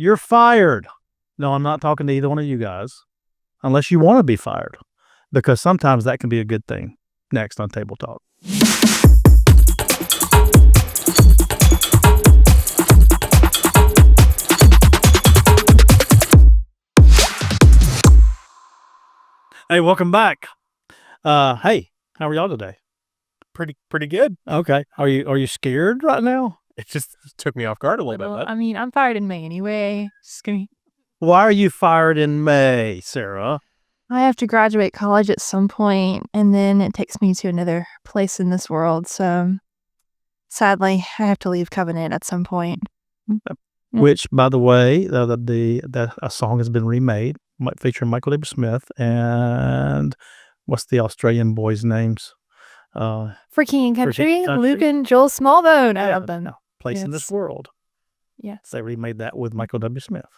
You're fired. No, I'm not talking to either one of you guys, unless you want to be fired, because sometimes that can be a good thing. Next on Table Talk. Hey, welcome back. Hey, how are y'all today? Pretty good. Okay. Are you scared right now? It just took me off guard a little bit. I mean, I'm fired in May anyway. Just gonna... Why are you fired in May, Sarah? I have to graduate college at some point, and then it takes me to another place in this world. So, sadly, I have to leave Covenant at some point. Which, by the way, a song has been remade, featuring Michael W. Smith and what's the Australian boys' names? For King and Country, Country. Luke and Joel Smallbone. I love them. Place in This World. Yes. They remade that with Michael W. Smith.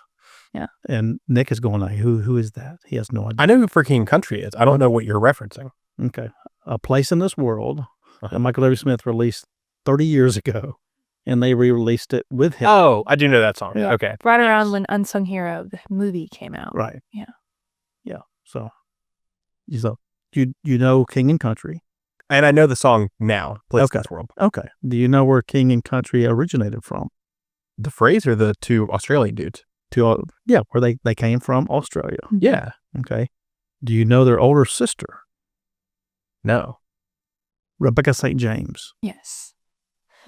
Yeah. And Nick is going like, who is that? He has no idea. I know who For King and Country is. I don't know what you're referencing. Okay. A Place in This World that Michael W. Smith released 30 years ago, and they re-released it with him. Oh, I do know that song. Yeah. Okay. Right around when Unsung Hero, the movie, came out. Right. Yeah. Yeah. So you know King and Country. And I know the song now, Place in This World. Okay. Do you know where King and Country originated from? The phrase or the two Australian dudes? Where they came from, Australia. Yeah. Okay. Do you know their older sister? No. Rebecca St. James. Yes.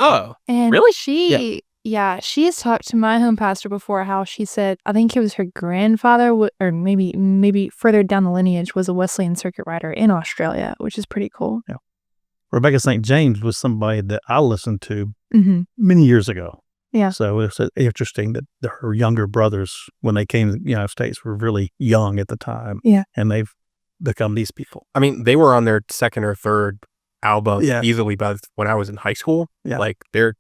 Oh, and really? She has talked to my home pastor before how she said, I think it was her grandfather, or maybe further down the lineage, was a Wesleyan circuit rider in Australia, which is pretty cool. Yeah. Rebecca St. James was somebody that I listened to many years ago. Yeah. So it's interesting that her younger brothers, when they came to the United States, were really young at the time. Yeah. And they've become these people. I mean, they were on their second or third album easily by when I was in high school. Yeah. Like they're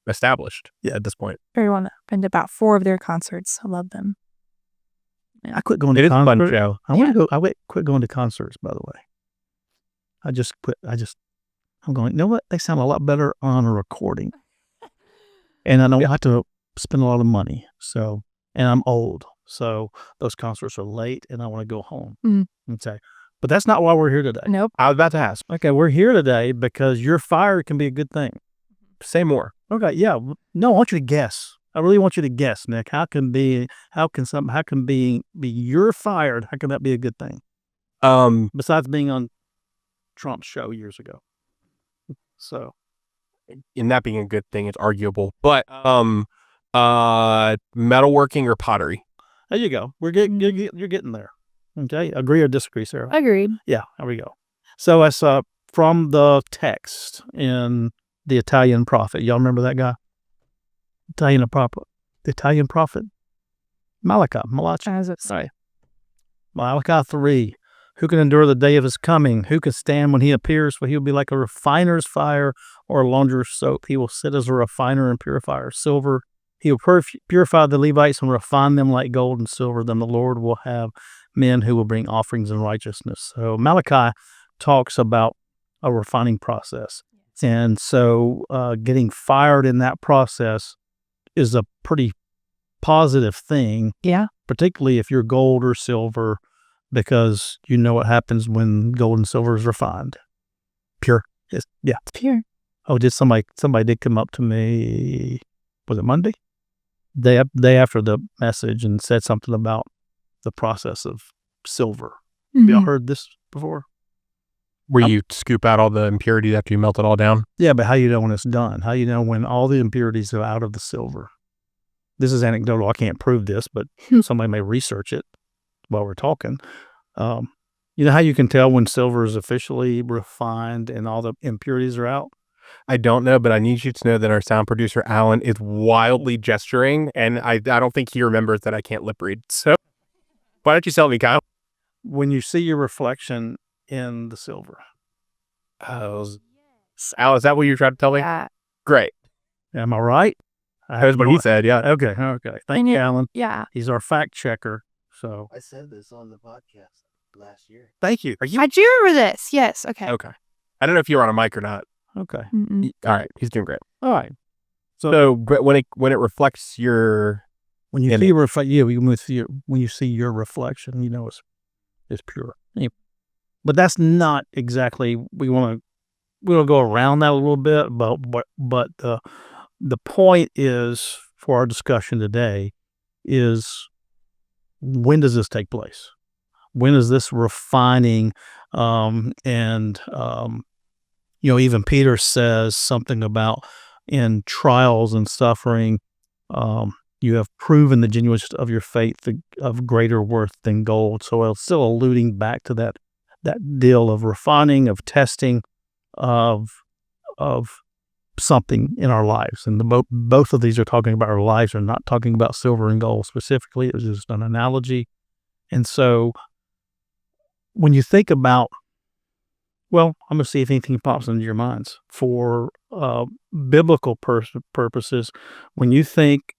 established at this point. Very well. I've been to about 4 of their concerts. I love them. Yeah. I quit going to concerts. It is a fun show. I quit going to concerts, by the way. I just quit. I'm going, you know what? They sound a lot better on a recording. And I don't have to spend a lot of money. So, and I'm old. So those concerts are late and I want to go home. Okay. But that's not why we're here today. Nope. I was about to ask. Okay. We're here today because your fire can be a good thing. Say more. Okay. Yeah. No, I want you to guess. I really want you to guess, Nick. How can be you're fired? How can that be a good thing? Besides being on Trump's show years ago. So. In that being a good thing, it's arguable. But metalworking or pottery. There you go. You're getting there. Okay. Agree or disagree, Sarah? Agreed. Yeah. There we go. So that's from the text in the Italian prophet. Y'all remember that guy? The Italian prophet. Malachi. Sorry. Malachi 3. Who can endure the day of his coming? Who can stand when he appears? For he will be like a refiner's fire or a launderer's soap. He will sit as a refiner and purifier of silver. He will purify the Levites and refine them like gold and silver. Then the Lord will have men who will bring offerings in righteousness. So Malachi talks about a refining process. And so getting fired in that process is a pretty positive thing. Yeah. Particularly if you're gold or silver, because you know what happens when gold and silver is refined. Pure. It's pure. Oh, somebody did come up to me, was it Monday? Day after the message and said something about the process of silver. Have y'all heard this before? Where you scoop out all the impurities after you melt it all down? Yeah, but how you know when it's done? How you know when all the impurities are out of the silver? This is anecdotal. I can't prove this, but somebody may research it while we're talking. You know how you can tell when silver is officially refined and all the impurities are out? I don't know, but I need you to know that our sound producer, Alan, is wildly gesturing, and I don't think he remembers that I can't lip read. So why don't you tell me, Kyle? When you see your reflection in the silver. Oh, Al, is that what you tried to tell me? Yeah. Great. Am I right? That's what he said, yeah. Okay. Thank you, Alan. Yeah. He's our fact checker. So I said this on the podcast last year. Thank you. I do remember this. Yes. Okay. Okay. I don't know if you were on a mic or not. Okay. Mm-mm. All right. He's doing great. All right. So but when it reflects your When you And see when you see your reflection, you know it's pure. Anyway, but that's not exactly. We want to go around that a little bit, but the point is for our discussion today is, when does this take place? When is this refining? Even Peter says something about, in trials and suffering, you have proven the genuineness of your faith of greater worth than gold. So it's still alluding back to that deal of refining, of testing, of something in our lives. And both of these are talking about our lives. They're not talking about silver and gold specifically. It was just an analogy. And so when you think about, well, I'm going to see if anything pops into your minds for biblical purposes. When you think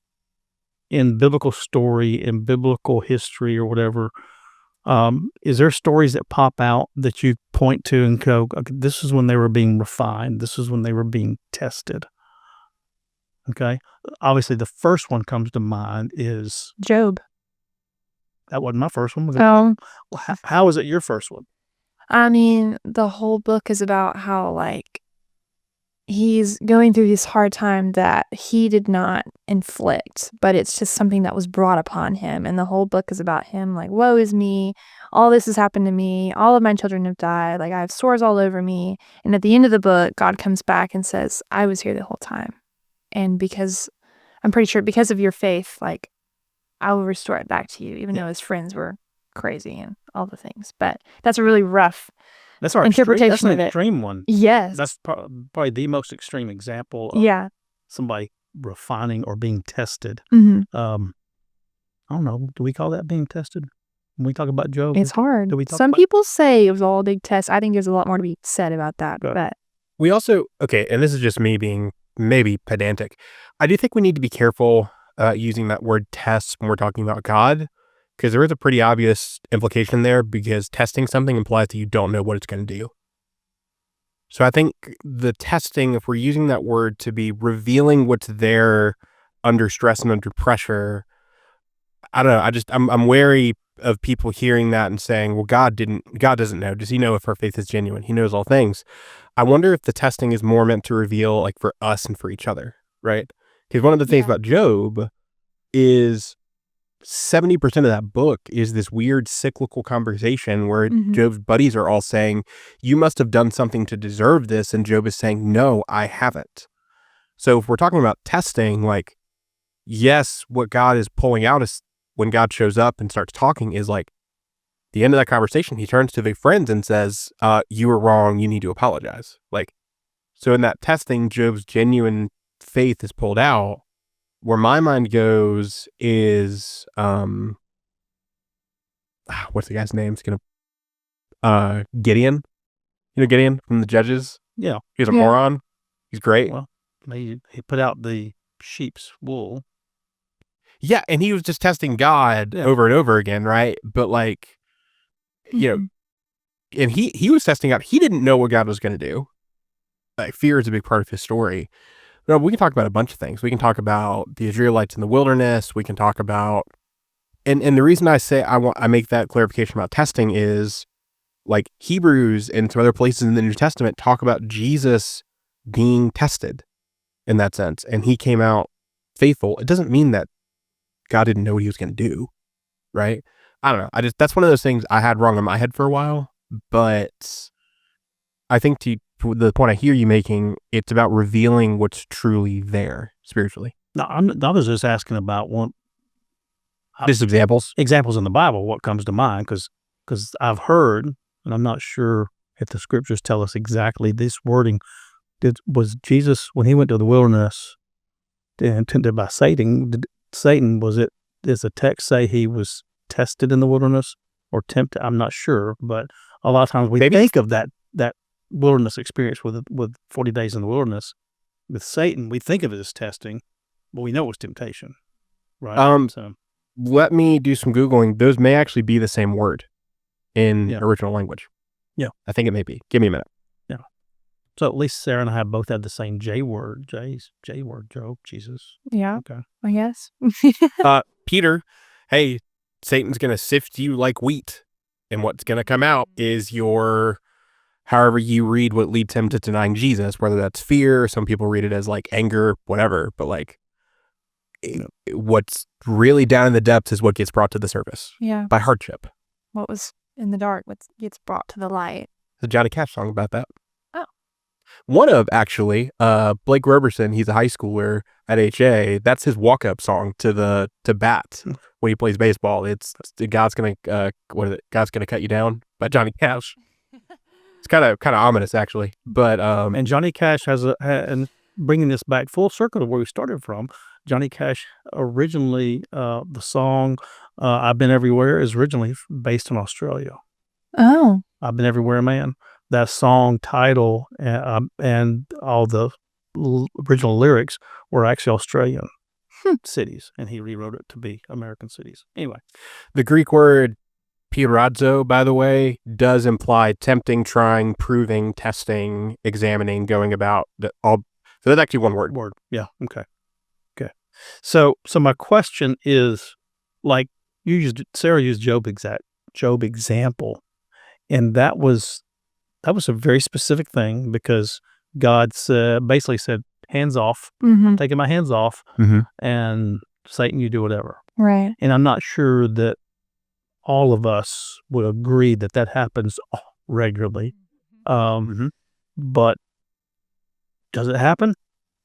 in biblical story, in biblical history or whatever, is there stories that pop out that you point to and go, okay, this is when they were being refined. This is when they were being tested. Okay. Obviously, the first one comes to mind is Job. That wasn't my first one. Was it? Oh, How is it your first one? I mean, the whole book is about how, like, he's going through this hard time that he did not inflict, but it's just something that was brought upon him. And the whole book is about him, like, woe is me. All this has happened to me. All of my children have died. Like, I have sores all over me. And at the end of the book, God comes back and says, I was here the whole time. And I'm pretty sure because of your faith, like, I will restore it back to you, even though his friends were crazy and all the things. But that's a really rough That's our interpretation That's an of it. extreme one. Yes. That's probably the most extreme example of somebody refining or being tested. Mm-hmm. I don't know. Do we call that being tested? When we talk about Job, It's hard. Do we talk Some about- people say it was all a big test. I think there's a lot more to be said about that. Good. But We also, okay, and this is just me being maybe pedantic. I do think we need to be careful using that word test when we're talking about God, because there is a pretty obvious implication there, because testing something implies that you don't know what it's going to do. So I think the testing, if we're using that word to be revealing what's there under stress and under pressure, I don't know. I'm wary of people hearing that and saying, well, God doesn't know. Does he know if our faith is genuine? He knows all things. I wonder if the testing is more meant to reveal, like, for us and for each other, right? Because one of the things about Job is 70% of that book is this weird cyclical conversation where Job's buddies are all saying, you must have done something to deserve this. And Job is saying, no, I haven't. So if we're talking about testing, like, yes, what God is pulling out is when God shows up and starts talking is like the end of that conversation. He turns to the friends and says, you were wrong. You need to apologize. Like, so in that testing, Job's genuine faith is pulled out. Where my mind goes is, what's the guy's name? It's Gideon. You know Gideon from the Judges? Yeah. He's a moron. He's great. Well, he put out the sheep's wool. Yeah, and he was just testing God over and over again, right? But like, you know, and he was testing God. He didn't know what God was going to do. Like, fear is a big part of his story. No, we can talk about a bunch of things. We can talk about the Israelites in the wilderness. We can talk about, and the reason I say I make that clarification about testing is, like, Hebrews and some other places in the New Testament talk about Jesus being tested in that sense, and he came out faithful. It doesn't mean that God didn't know what he was going to do, right? I don't know. That's one of those things I had wrong in my head for a while, but I think to the point I hear you making, it's about revealing what's truly there spiritually. No, I was just asking about Just examples. examples in the Bible. What comes to mind? Because I've heard, and I'm not sure if the scriptures tell us exactly this wording. Was Jesus, when he went to the wilderness, tempted by Satan? Does the text say he was tested in the wilderness or tempted? I'm not sure, but a lot of times we think of that wilderness experience with 40 days in the wilderness with Satan. We think of it as testing, but we know it was temptation, right? Let me do some Googling. Those may actually be the same word in original language. Yeah. I think it may be. Give me a minute. Yeah. So at least Sarah and I both had the same J word, Job, Jesus. Yeah, Okay. I guess. Peter, hey, Satan's going to sift you like wheat. And what's going to come out is your, however you read what leads him to denying Jesus, whether that's fear, some people read it as like anger, whatever. But like what's really down in the depths is what gets brought to the surface Yeah. by hardship. What was in the dark, what gets brought to the light. The Johnny Cash song about that. Oh. One of, actually, Blake Roberson, he's a high schooler at HA. That's his walk-up song to bat when he plays baseball. It's God's gonna God's gonna cut you down by Johnny Cash. It's kind of ominous, actually. But And Johnny Cash and bringing this back full circle to where we started from, Johnny Cash originally, the song I've Been Everywhere is originally based in Australia. Oh. I've Been Everywhere, Man. That song title and all the original lyrics were actually Australian cities, and he rewrote it to be American cities. Anyway. The Greek word peirazo, by the way, does imply tempting, trying, proving, testing, examining, going about. So that's actually one word. Yeah. Okay. So my question is, like, Sarah used Job example, and that was a very specific thing because God basically said, hands off, Mm-hmm. taking my hands off, Mm-hmm. and Satan, you do whatever. Right. And I'm not sure that all of us would agree that happens regularly. But does it happen?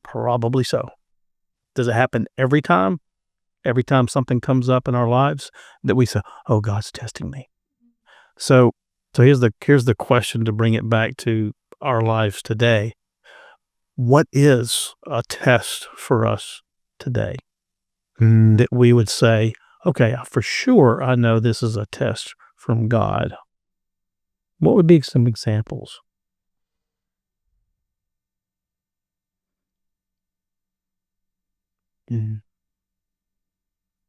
Probably so. Does it happen every time? Every time something comes up in our lives that we say, "Oh, God's testing me." So here's the question to bring it back to our lives today. What is a test for us today that we would say, okay, for sure I know this is a test from God? What would be some examples? Do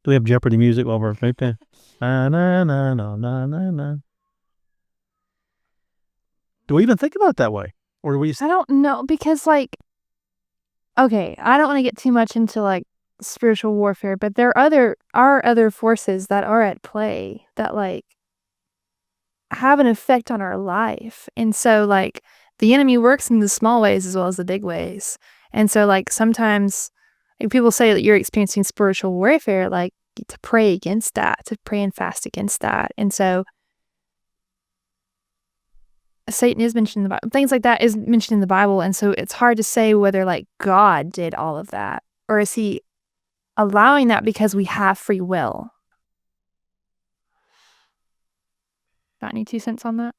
we have Jeopardy music while we're okay? Na, na, na, na, na, na, na. Do we even think about it that way? Or do we I don't know, because like, okay, I don't want to get too much into like spiritual warfare, but there are other forces that are at play that like have an effect on our life. And so like the enemy works in the small ways as well as the big ways. And so like sometimes like, people say that you're experiencing spiritual warfare, like to pray against that, to pray and fast against that. And so Satan is mentioned in the Bible. Things like that is mentioned in the Bible. And so it's hard to say whether like God did all of that, or is he allowing that because we have free will? Got any 2 cents on that?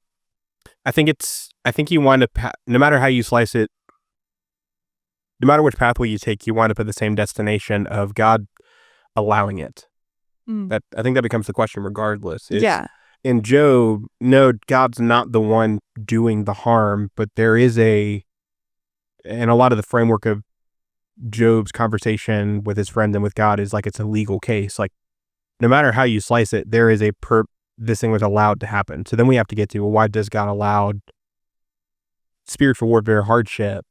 I think you wind up, no matter how you slice it, no matter which pathway you take, you wind up at the same destination of God allowing it. That I think that becomes the question regardless. Yeah. In Job, no, God's not the one doing the harm, but there is and a lot of the framework of Job's conversation with his friend and with God is like it's a legal case. Like no matter how you slice it, there is this thing was allowed to happen. So then we have to get to, well, why does God allow spiritual warfare, hardship?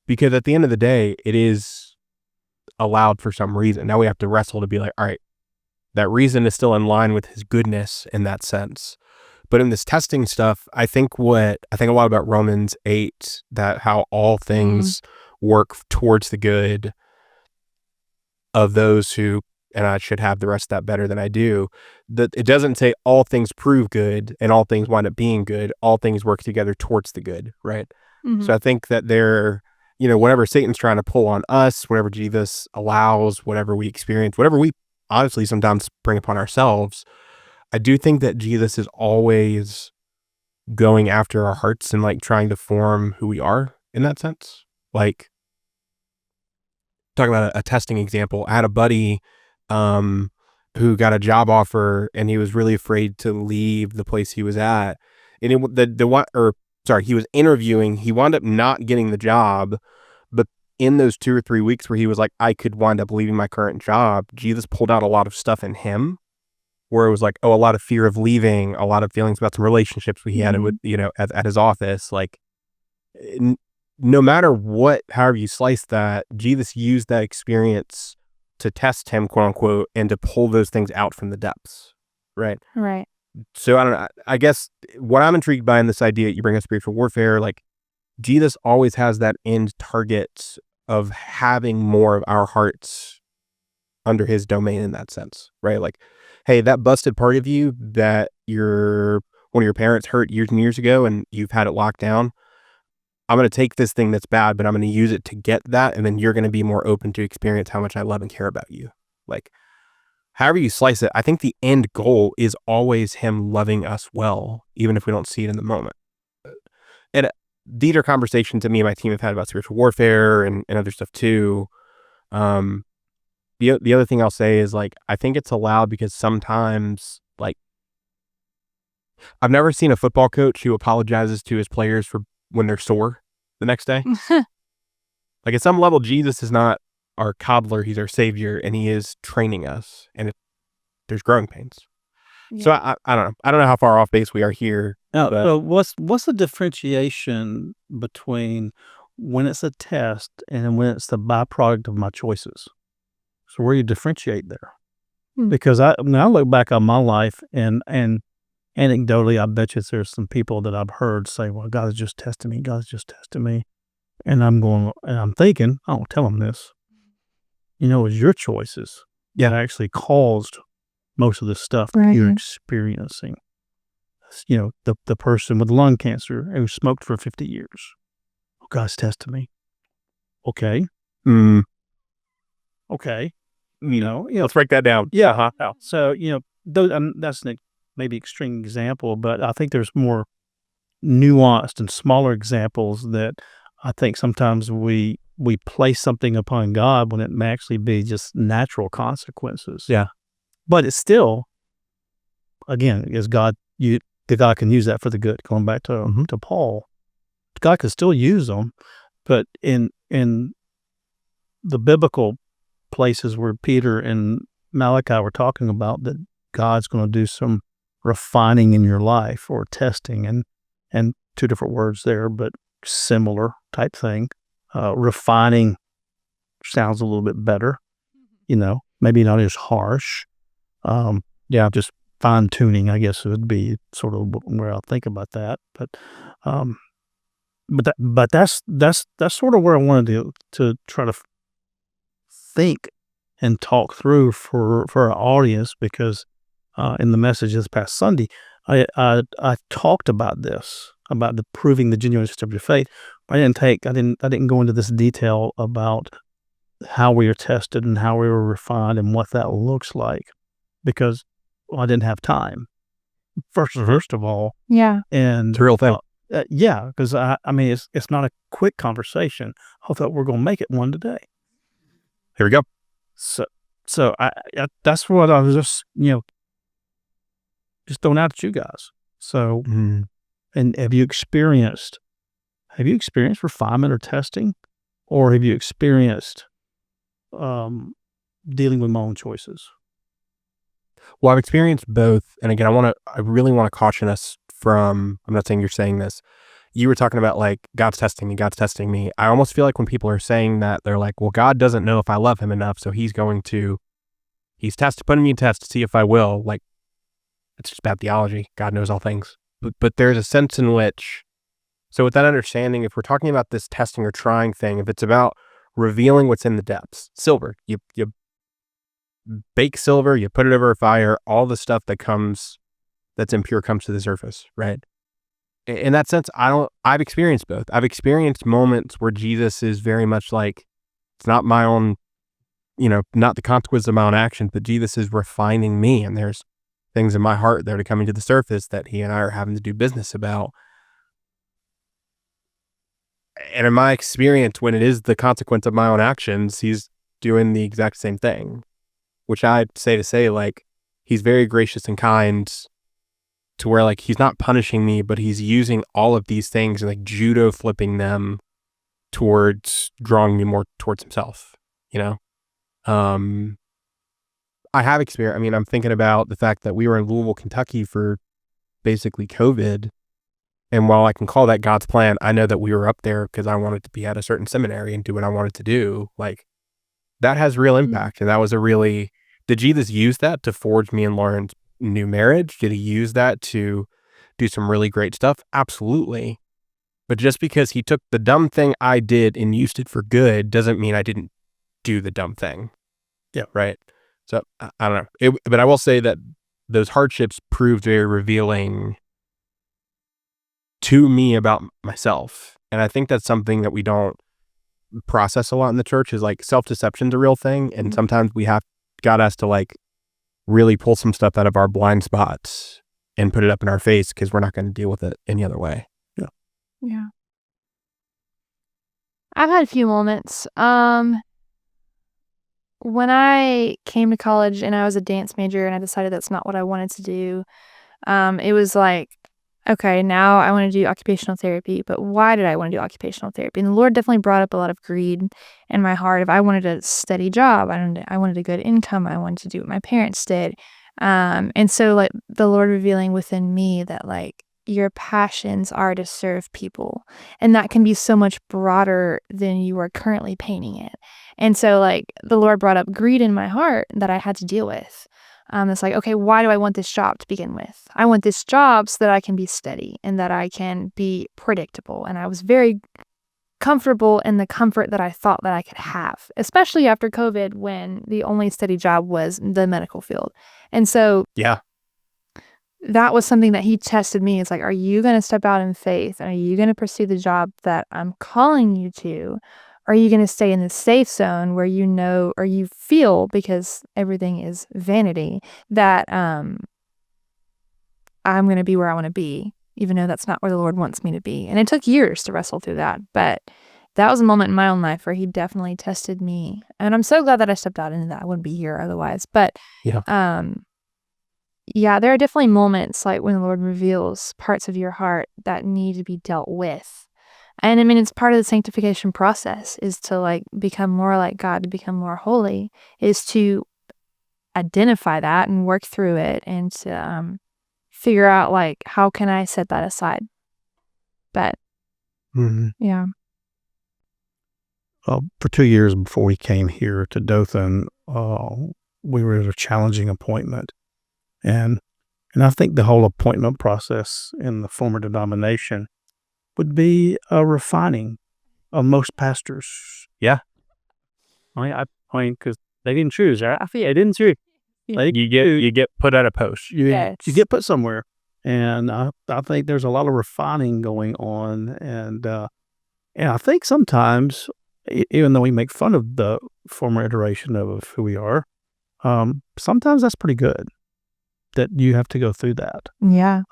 Because at the end of the day, it is allowed for some reason. Now we have to wrestle to be like, all right, that reason is still in line with his goodness in that sense. But in this testing stuff, I think a lot about Romans 8, that how all things work towards the good of those who, and I should have the rest of that better than I do, that it doesn't say all things prove good and all things wind up being good. All things work together towards the good, right? Mm-hmm. So I think that whatever Satan's trying to pull on us, whatever Jesus allows, whatever we experience, whatever we obviously sometimes bring upon ourselves, I do think that Jesus is always going after our hearts and like trying to form who we are in that sense. Like, talk about a testing example. I had a buddy who got a job offer and he was really afraid to leave the place he was at. And he was interviewing. He wound up not getting the job, but in those 2 or 3 weeks where he was like, I could wind up leaving my current job, Jesus pulled out a lot of stuff in him where it was like, a lot of fear of leaving, a lot of feelings about some relationships he had with, at his office. Like, no matter however you slice that, Jesus used that experience to test him, quote unquote, and to pull those things out from the depths, right? Right. So I don't know. I guess what I'm intrigued by in this idea, you bring up spiritual warfare, like Jesus always has that end target of having more of our hearts under his domain in that sense, right? Like, hey, that busted part of you that one of your parents hurt years and years ago and you've had it locked down. I'm going to take this thing that's bad, but I'm going to use it to get that. And then you're going to be more open to experience how much I love and care about you. Like, however you slice it, I think the end goal is always him loving us well, even if we don't see it in the moment. And these are conversations that me and my team have had about spiritual warfare and other stuff too. The other thing I'll say is, like, I think it's allowed because sometimes, like, I've never seen a football coach who apologizes to his players for when they're sore the next day. Like, at some level, Jesus is not our coddler, he's our savior, and he is training us, and there's growing pains. Yeah. So I don't know. I don't know how far off base we are here. Now, But- so what's the differentiation between when it's a test and when it's the byproduct of my choices? So where you differentiate there? Because when I look back on my life and anecdotally, I bet you there's some people that I've heard say, "Well, God is just testing me. God's just testing me," and I'm thinking, I don't tell them this. You know, it's your choices that actually caused most of the stuff that you're Right. experiencing. You know, the person with lung cancer who smoked for 50 years. Oh, God's testing me. Okay. Okay. You know, Let's break that down. yeah. So, you know, that's an maybe extreme example, but I think there's more nuanced and smaller examples that I think sometimes we place something upon God when it may actually be just natural consequences. Yeah. But it's still, again, is God, God can use that for the good. Going back to Paul, God can still use them, but in the biblical places where Peter and Malachi were talking about that God's going to do some refining in your life or testing, and two different words there, but similar type thing. Refining sounds a little bit better, you know, maybe not as harsh. Just fine tuning, I guess, would be sort of where I think about that. But that's sort of where I wanted to try to think and talk through for our audience, because in the message this past Sunday, I talked about this, about proving the genuineness of your faith. I didn't go into this detail about how we are tested and how we were refined and what that looks like, because I didn't have time. First of all, Yeah. and It's a real thing. because I mean it's not a quick conversation. I thought we're gonna make it one today. Here we go. So I that's what I was just just throwing out at you guys. So, and have you experienced refinement or testing, or have you experienced dealing with my own choices? Well, I've experienced both. And again, I really want to caution us from, I'm not saying you're saying this. You were talking about, like, God's testing me. I almost feel like when people are saying that, they're like, well, God doesn't know if I love him enough, so he's putting me in test to see if I will. Like, it's just bad theology. God knows all things. But there's a sense in which, so with that understanding, if we're talking about this testing or trying thing, if it's about revealing what's in the depths, silver, you bake silver, you put it over a fire, all the stuff that's impure comes to the surface, right? In that sense, I've experienced both. I've experienced moments where Jesus is very much like, it's not my own, not the consequence of my own actions, but Jesus is refining me, and there's things in my heart that are coming to the surface that he and I are having to do business about. And in my experience, when it is the consequence of my own actions, he's doing the exact same thing, which I'd say, like, he's very gracious and kind to where, like, he's not punishing me, but he's using all of these things and, like, judo flipping them towards drawing me more towards himself, I have experience. I mean, I'm thinking about the fact that we were in Louisville, Kentucky for basically COVID. And while I can call that God's plan, I know that we were up there because I wanted to be at a certain seminary and do what I wanted to do. Like, that has real impact. And that was did Jesus use that to forge me and Lauren's new marriage? Did he use that to do some really great stuff? Absolutely. But just because he took the dumb thing I did and used it for good doesn't mean I didn't do the dumb thing. Yeah. Right. So I don't know. But I will say that those hardships proved very revealing to me about myself. And I think that's something that we don't process a lot in the church, is like self-deception's a real thing. And sometimes God has to like really pull some stuff out of our blind spots and put it up in our face, because we're not going to deal with it any other way. Yeah. I've had a few moments. When I came to college and I was a dance major and I decided that's not what I wanted to do, it was like, okay, now I want to do occupational therapy, but why did I want to do occupational therapy? And the Lord definitely brought up a lot of greed in my heart. If I wanted a steady job, I wanted a good income, I wanted to do what my parents did. And so like the Lord revealing within me that like your passions are to serve people, and that can be so much broader than you are currently painting it. And so like the Lord brought up greed in my heart that I had to deal with. It's like, okay, why do I want this job to begin with? I want this job so that I can be steady and that I can be predictable. And I was very comfortable in the comfort that I thought that I could have, especially after COVID, when the only steady job was the medical field. And so Yeah. that was something that he tested me. It's like, are you going to step out in faith? Are you going to pursue the job that I'm calling you to? Or are you going to stay in the safe zone where you know, or you feel, because everything is vanity, that I'm going to be where I want to be, even though that's not where the Lord wants me to be? And it took years to wrestle through that. But that was a moment in my own life where he definitely tested me. And I'm so glad that I stepped out into that. I wouldn't be here otherwise. But yeah, there are definitely moments like when the Lord reveals parts of your heart that need to be dealt with. And I mean, it's part of the sanctification process, is to like become more like God, to become more holy, is to identify that and work through it, and to figure out like, how can I set that aside? But yeah. For 2 years before we came here to Dothan, we were at a challenging appointment. And I think the whole appointment process in the former denomination would be a refining of most pastors. Yeah. I mean, because they didn't choose. I didn't choose. You get put at a post. You Yes. get put somewhere. And I think there's a lot of refining going on. And I think sometimes, even though we make fun of the former iteration of who we are, sometimes that's pretty good, that you have to go through that. Yeah.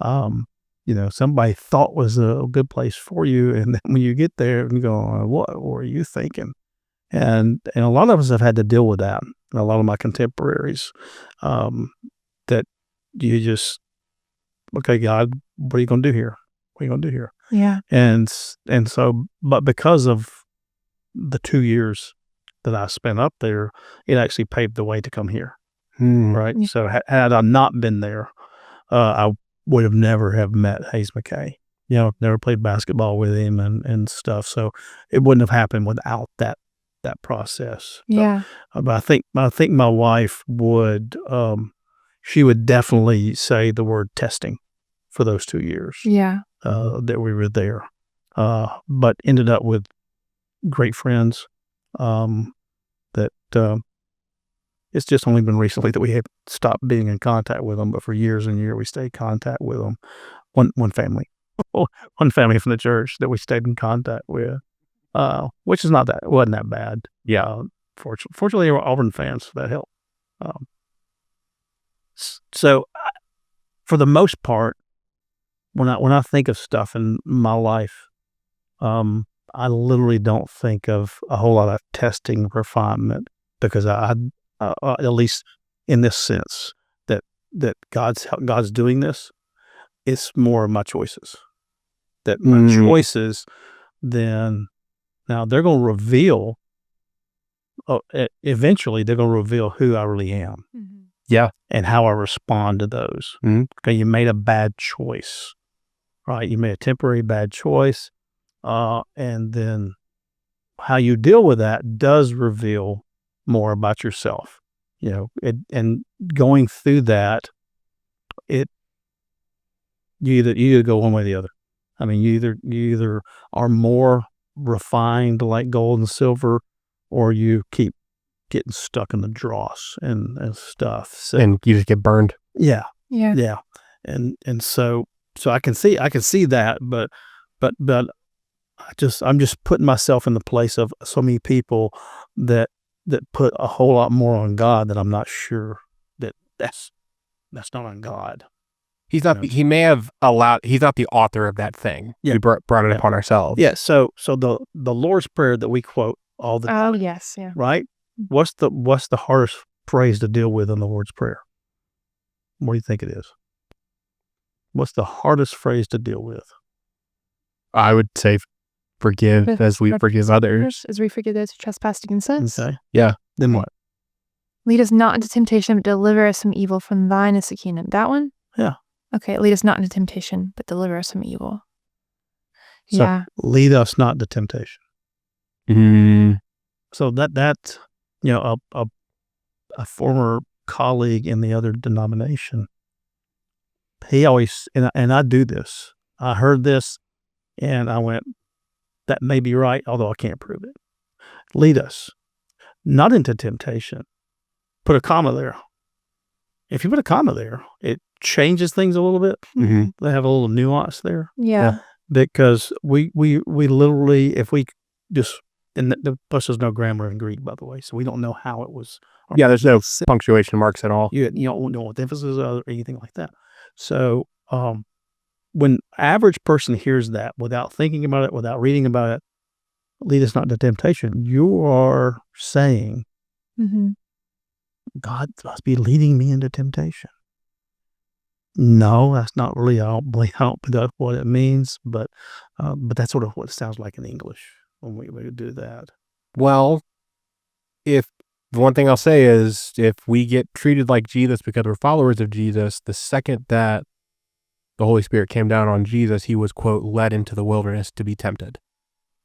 Somebody thought was a good place for you, and then when you get there and go, what were you thinking? And a lot of us have had to deal with that. A lot of my contemporaries, that you just, okay, God, what are you going to do here? What are you going to do here? Yeah. And so, but because of the 2 years that I spent up there, it actually paved the way to come here. Right. Yeah. So had I not been there, I would have never have met Hayes McKay. Never played basketball with him and stuff. So it wouldn't have happened without that process. Yeah. But I think my wife would, she would definitely say the word testing for those 2 years. Yeah. That we were there, but ended up with great friends. That it's just only been recently that we have stopped being in contact with them, but for years and years we stayed in contact with them. One family from the church that we stayed in contact with, which is wasn't that bad. Yeah. Fortunately, they were Auburn fans, so that helped. So, for the most part, when I think of stuff in my life, I literally don't think of a whole lot of testing, refinement, because I at least in this sense that God's doing this. It's more of my choices. That my choices, then now they're going to reveal. Eventually, they're going to reveal who I really am. Mm-hmm. Yeah. And how I respond to those. Okay, you made a bad choice, right? You made a temporary bad choice, and then how you deal with that does reveal more about yourself, and going through that, you either go one way or the other. I mean, you either are more refined like gold and silver, or you keep getting stuck in the dross and stuff. So, And you just get burned. yeah, Yeah. yeah, and so I can see that, but I'm just putting myself in the place of so many people that put a whole lot more on God that I'm not sure that's not on God. He's not. He may have allowed. He's not the author of that thing. Yeah. We brought it Yeah. upon ourselves. Yeah. So the Lord's Prayer that we quote all the Oh time, yes, yeah. right? What's the hardest phrase to deal with in the Lord's Prayer? What do you think it is? What's the hardest phrase to deal with? I would say, forgive as we forgive others. As we forgive those who trespass against us. Okay. Yeah. Then Okay. what? Lead us not into temptation, but deliver us from evil. From thine is the kingdom. That one? Yeah. Okay. Lead us not into temptation, but deliver us from evil. So- Yeah. Lead us not into temptation. Mm, So that a former colleague in the other denomination, he always, and I do this. I heard this and I went, that may be right, although I can't prove it. Lead us not into temptation. Put a comma there. If you put a comma there, it changes things a little bit. mhm. They have a little nuance there. Yeah. Because we literally, if we just, plus there's no grammar in Greek, by the way, so we don't know how it was. Yeah. There's no punctuation marks at all. You don't know what the emphasis is or anything like that. So when average person hears that without thinking about it, without reading about it, lead us not into temptation, you are saying, Mm-hmm. God must be leading me into temptation. No, that's not really, I don't believe that's what it means, but that's sort of what it sounds like in English when we do that. Well, if the one thing I'll say is, if we get treated like Jesus because we're followers of Jesus, the second that the Holy Spirit came down on Jesus, he was, quote, led into the wilderness to be tempted.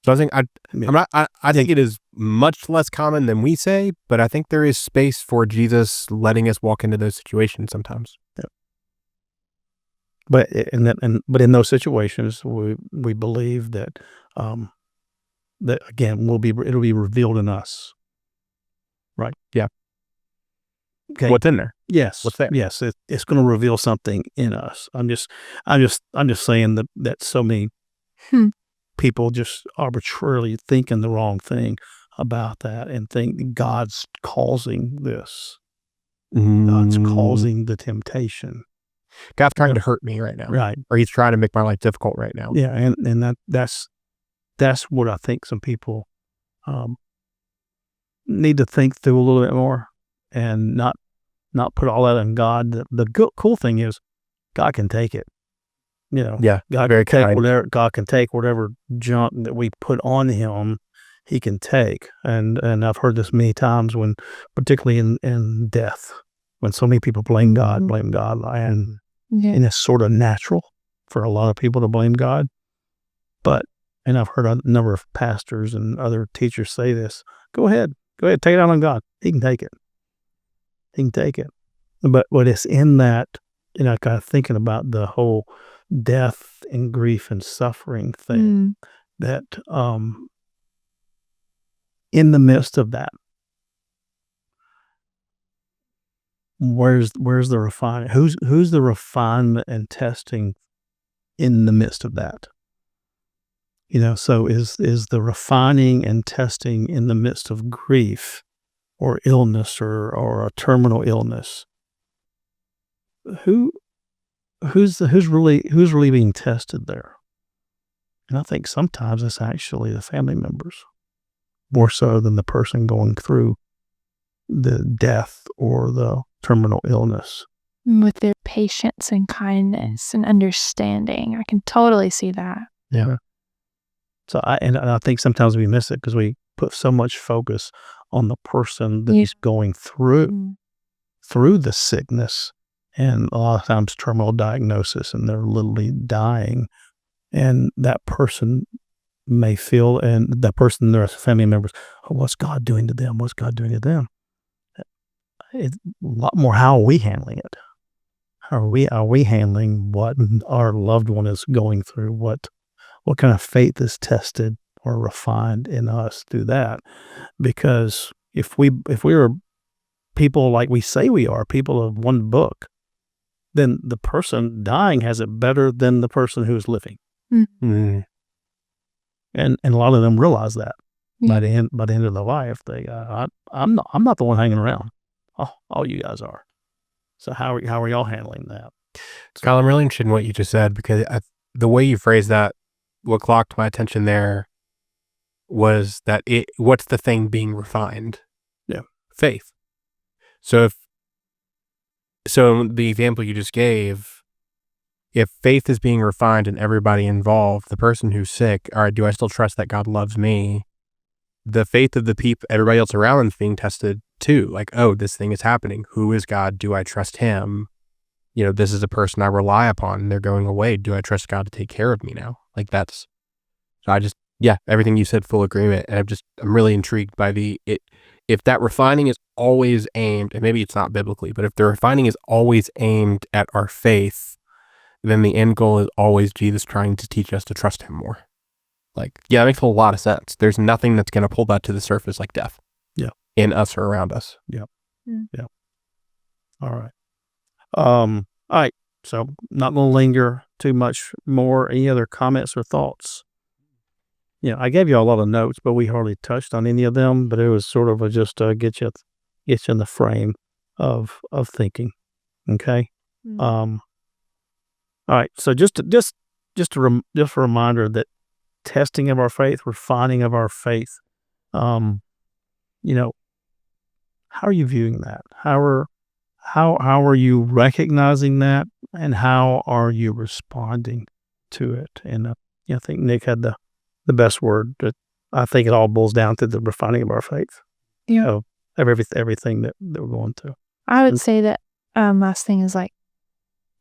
So I think I think it is much less common than we say, but I think there is space for Jesus letting us walk into those situations sometimes. But in those situations, we believe that that again it'll be revealed in us, right? Yeah. Okay. What's in there? Yes. What's there? Yes. It's going to reveal something in us. I'm just saying that so many people just arbitrarily thinking the wrong thing about that and think God's causing this. God's causing the temptation. God's trying to hurt me right now. Right. Or he's trying to make my life difficult right now. Yeah. And that's what I think some people need to think through a little bit more and not put all that on God. The cool thing is God can take it. Yeah. God very can take kind. whatever, God can take whatever junk that we put on him, he can take. And I've heard this many times when, particularly in death, when so many people blame God, and it's sort of natural for a lot of people to blame God. And I've heard a number of pastors and other teachers say this, go ahead, take it out on God. He can take it. But it's in that, kind of thinking about the whole death and grief and suffering thing, that in the midst of that, where's the refinement? Who's the refinement and testing in the midst of that? So is the refining and testing in the midst of grief or illness or a terminal illness? Who's really being tested there? And I think sometimes it's actually the family members, more so than the person going through the death or the terminal illness. With their patience and kindness and understanding. I can totally see that. Yeah. So I think sometimes we miss it because we put so much focus on the person that is going through the sickness, and a lot of times terminal diagnosis, and they're literally dying. And that person may feel, and that person, their family members, oh, what's God doing to them? What's God doing to them? it's a lot more how are we handling it? Are we handling what our loved one is going through? What kind of faith is tested or refined in us through that? Because if we were people like we say we are, people of one book, then the person dying has it better than the person who's living. Mm. And a lot of them realize that by Yeah. the end of their life, they I'm not the one hanging around. All you guys are. So how are y'all handling that? Kyle, I'm really interested in what you just said because the way you phrased that, what clocked my attention there was that what's the thing being refined? Yeah. Faith. So the example you just gave, if faith is being refined in everybody involved, the person who's sick, all right, do I still trust that God loves me? The faith of the people, everybody else around is being tested too. Like, oh, this thing is happening. Who is God? Do I trust him? This is a person I rely upon. They're going away. Do I trust God to take care of me now? Like so everything you said, full agreement. And I'm really intrigued by if that refining is always aimed, and maybe it's not biblically, but if the refining is always aimed at our faith, then the end goal is always Jesus trying to teach us to trust him more. Like, yeah, that makes a lot of sense. There's nothing that's going to pull that to the surface like death. Yeah. In us or around us. Yep. Mm. Yep. All right. All right. So not going to linger too much more. Any other comments or thoughts? I gave you a lot of notes, but we hardly touched on any of them. But it was sort of just get you in the frame of thinking. Okay. Mm. All right. So just a reminder that testing of our faith, refining of our faith. How are you viewing that? How are you recognizing that, and how are you responding to it? And I think Nick had the best word. That I think it all boils down to the refining of our faith. Yeah. Of everything that we're going through. I would say that last thing is like,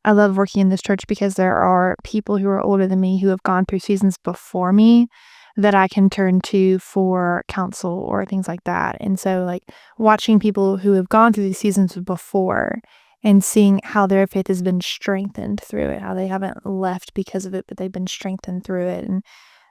I love working in this church because there are people who are older than me who have gone through seasons before me that I can turn to for counsel or things like that. And so like watching people who have gone through these seasons before and seeing how their faith has been strengthened through it, how they haven't left because of it, but they've been strengthened through it. And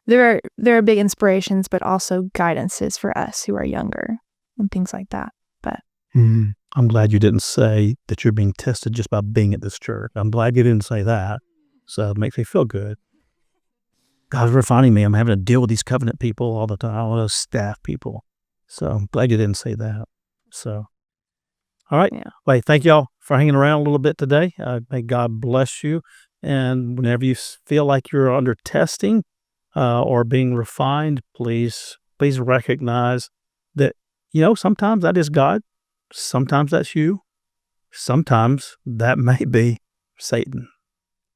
there are big inspirations, but also guidances for us who are younger and things like that. But I'm glad you didn't say that you're being tested just by being at this church. I'm glad you didn't say that. So it makes me feel good. God's refining me. I'm having to deal with these covenant people all the time, all those staff people. So I'm glad you didn't say that. So, all right. Yeah. Well, thank y'all for hanging around a little bit today. May God bless you. And whenever you feel like you're under testing or being refined, please recognize that, sometimes that is God. Sometimes that's you. Sometimes that may be Satan.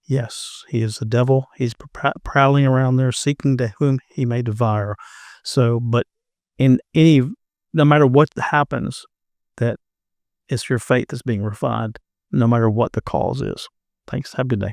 Yes, he is the devil. He's prowling around there seeking to whom he may devour. So, but no matter what happens, that it's your faith that's being refined, no matter what the cause is. Thanks. Have a good day.